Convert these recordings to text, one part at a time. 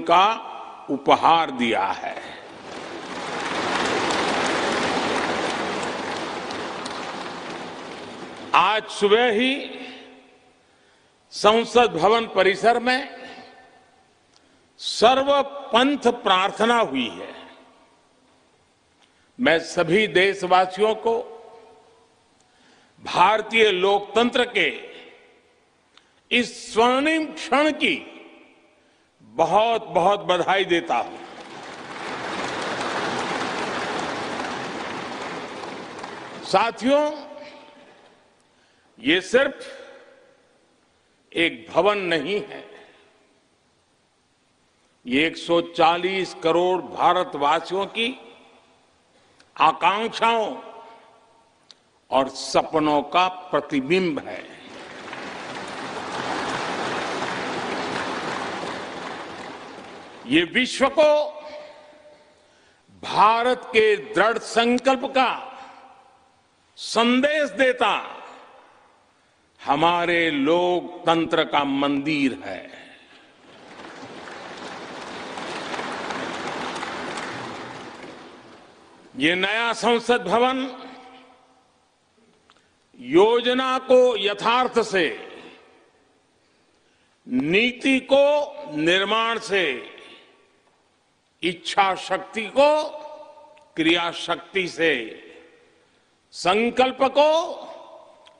का उपहार दिया है। आज सुबह ही संसद भवन परिसर में सर्वपंथ प्रार्थना हुई है। मैं सभी देशवासियों को भारतीय लोकतंत्र के इस स्वर्णिम क्षण की बहुत बहुत बधाई देता हूं। साथियों, ये सिर्फ एक भवन नहीं है, ये 140 करोड़ भारतवासियों की आकांक्षाओं और सपनों का प्रतिबिंब है। ये विश्व को भारत के दृढ़ संकल्प का संदेश देता हमारे लोकतंत्र का मंदिर है। ये नया संसद भवन योजना को यथार्थ से, नीति को निर्माण से, इच्छा शक्ति को क्रिया शक्ति से, संकल्प को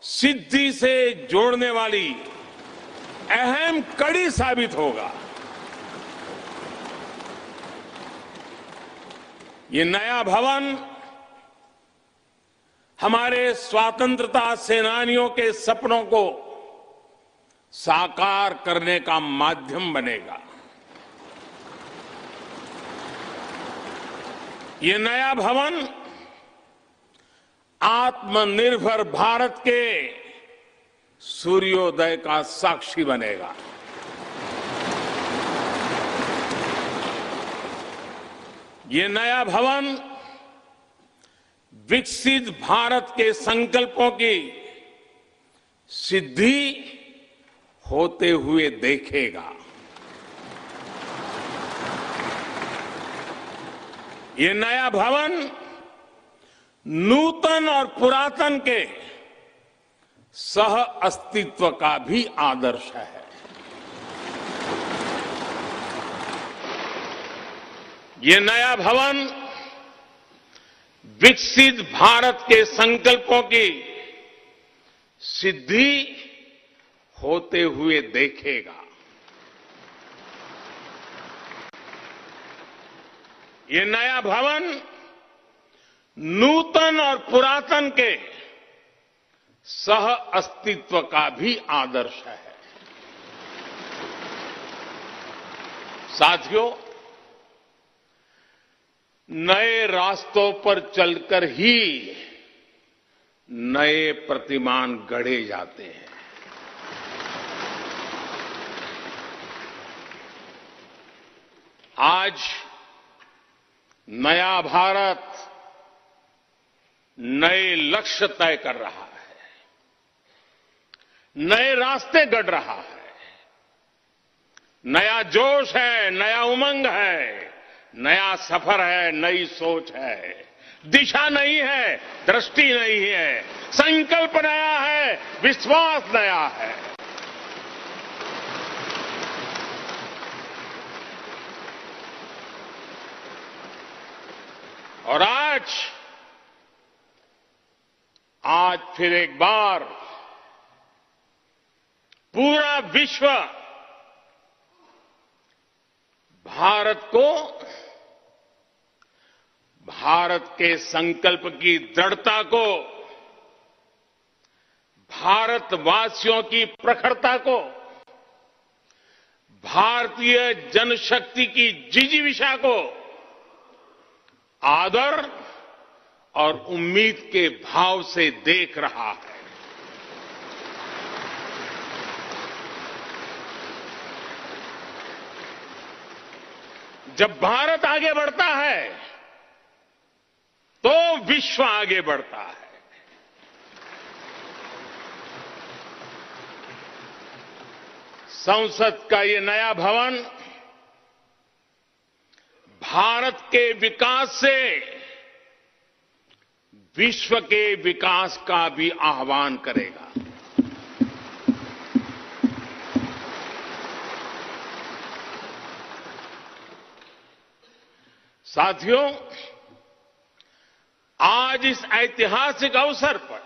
सिद्धि से जोड़ने वाली अहम कड़ी साबित होगा। ये नया भवन हमारे स्वतंत्रता सेनानियों के सपनों को साकार करने का माध्यम बनेगा। ये नया भवन आत्मनिर्भर भारत के सूर्योदय का साक्षी बनेगा। ये नया भवन विकसित भारत के संकल्पों की सिद्धि होते हुए देखेगा। ये नया भवन नूतन और पुरातन के सह अस्तित्व का भी आदर्श है। ये नया भवन विकसित भारत के संकल्पों की सिद्धि होते हुए देखेगा। ये नया भवन नूतन और पुरातन के सह अस्तित्व का भी आदर्श है। साथियों, नए रास्तों पर चलकर ही नए प्रतिमान गढ़े जाते हैं। आज नया भारत नए लक्ष्य तय कर रहा है, नए रास्ते गढ़ रहा है। नया जोश है, नया उमंग है, नया सफर है, नई सोच है। दिशा नई है, दृष्टि नई है, संकल्प नया है, विश्वास नया है। और आज फिर एक बार पूरा विश्व भारत को, भारत के संकल्प की दृढ़ता को, भारतवासियों की प्रखरता को, भारतीय जनशक्ति की जिजीविषा को आदर और उम्मीद के भाव से देख रहा है। जब भारत आगे बढ़ता है तो विश्व आगे बढ़ता है। संसद का ये नया भवन भारत के विकास से विश्व के विकास का भी आह्वान करेगा। साथियों, आज इस ऐतिहासिक अवसर पर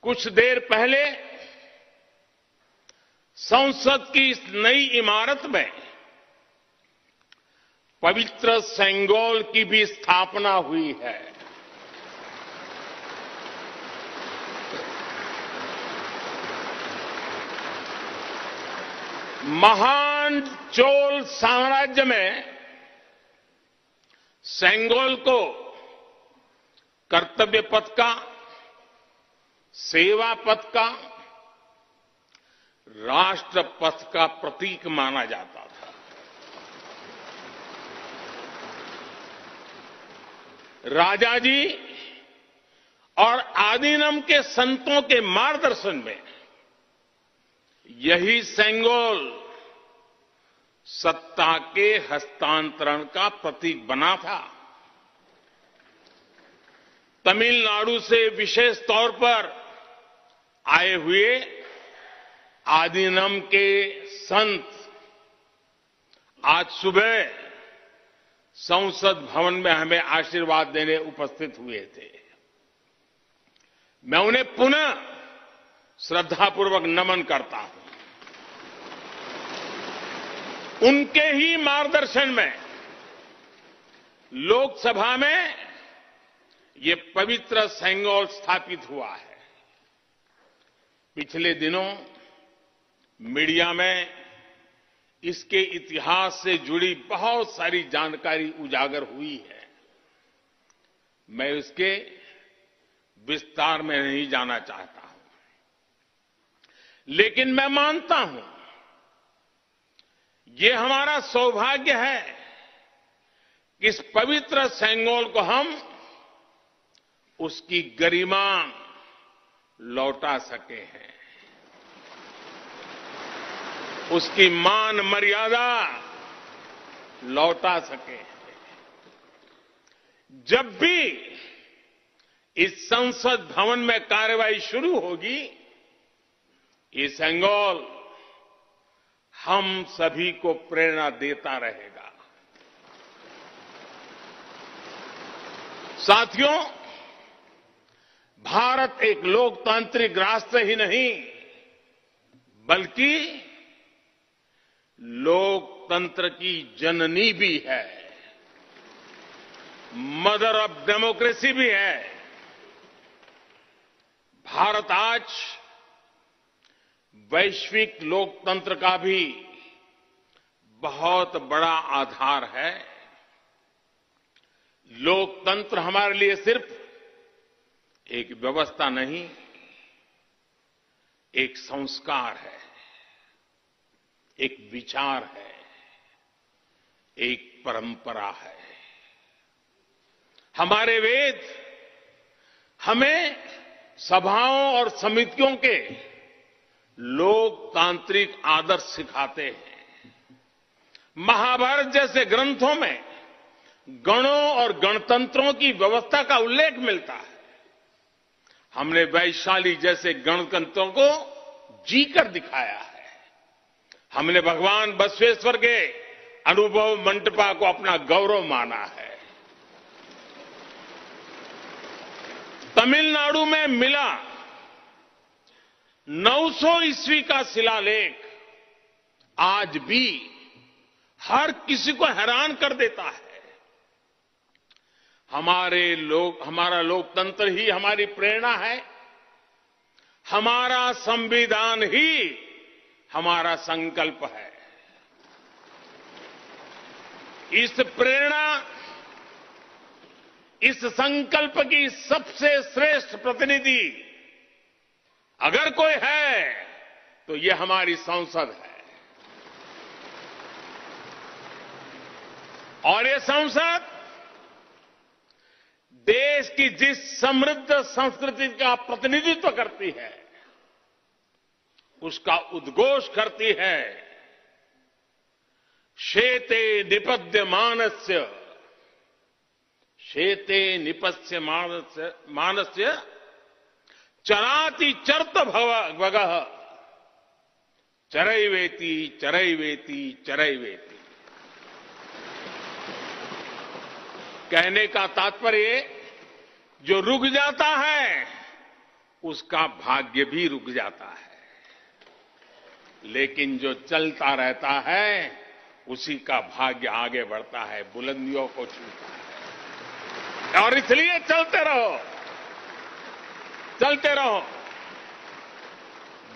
कुछ देर पहले संसद की इस नई इमारत में पवित्र सेंगोल की भी स्थापना हुई है। महान चोल साम्राज्य में सेंगोल को कर्तव्य पथ का, सेवा पथ का, राष्ट्र पथ का प्रतीक माना जाता था। राजा जी और आदीनम के संतों के मार्गदर्शन में यही सेंगोल सत्ता के हस्तांतरण का प्रतीक बना था। तमिलनाडु से विशेष तौर पर आए हुए आदीनम के संत आज सुबह संसद भवन में हमें आशीर्वाद देने उपस्थित हुए थे। मैं उन्हें पुनः श्रद्धापूर्वक नमन करता हूं। उनके ही मार्गदर्शन में लोकसभा में ये पवित्र सेंगोल स्थापित हुआ है। पिछले दिनों मीडिया में इसके इतिहास से जुड़ी बहुत सारी जानकारी उजागर हुई है। मैं इसके विस्तार में नहीं जाना चाहता हूं, लेकिन मैं मानता हूं ये हमारा सौभाग्य है कि इस पवित्र सेंगोल को हम उसकी गरिमा लौटा सके हैं, उसकी मान मर्यादा लौटा सके हैं। जब भी इस संसद भवन में कार्रवाई शुरू होगी, ये सेंगोल हम सभी को प्रेरणा देता रहेगा। साथियों, भारत एक लोकतांत्रिक राष्ट्र ही नहीं बल्कि लोकतंत्र की जननी भी है, मदर ऑफ डेमोक्रेसी भी है। भारत आज वैश्विक लोकतंत्र का भी बहुत बड़ा आधार है। लोकतंत्र हमारे लिए सिर्फ एक व्यवस्था नहीं, एक संस्कार है, एक विचार है, एक परंपरा है। हमारे वेद हमें सभाओं और समितियों के लोकतांत्रिक आदर्श सिखाते हैं। महाभारत जैसे ग्रंथों में गणों और गणतंत्रों की व्यवस्था का उल्लेख मिलता है। हमने वैशाली जैसे गणतंत्रों को जीकर दिखाया है। हमने भगवान बसवेश्वर के अनुभव मंटपा को अपना गौरव माना है। तमिलनाडु में मिला 900 ईस्वी का शिलालेख आज भी हर किसी को हैरान कर देता है। हमारा लोकतंत्र ही हमारी प्रेरणा है। हमारा संविधान ही हमारा संकल्प है। इस प्रेरणा, इस संकल्प की सबसे श्रेष्ठ प्रतिनिधि अगर कोई है तो ये हमारी संसद है। और ये संसद देश की जिस समृद्ध संस्कृति का प्रतिनिधित्व करती है, उसका उद्घोष करती है, शेते निपस्य मानस्य चराति चर्त भगः चरैवेति चरैवेति चरैवेति। कहने का तात्पर्य जो रुक जाता है उसका भाग्य भी रुक जाता है, लेकिन जो चलता रहता है उसी का भाग्य आगे बढ़ता है, बुलंदियों को छूता है। और इसलिए चलते रहो, चलते रहो।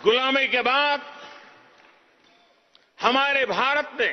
गुलामी के बाद हमारे भारत ने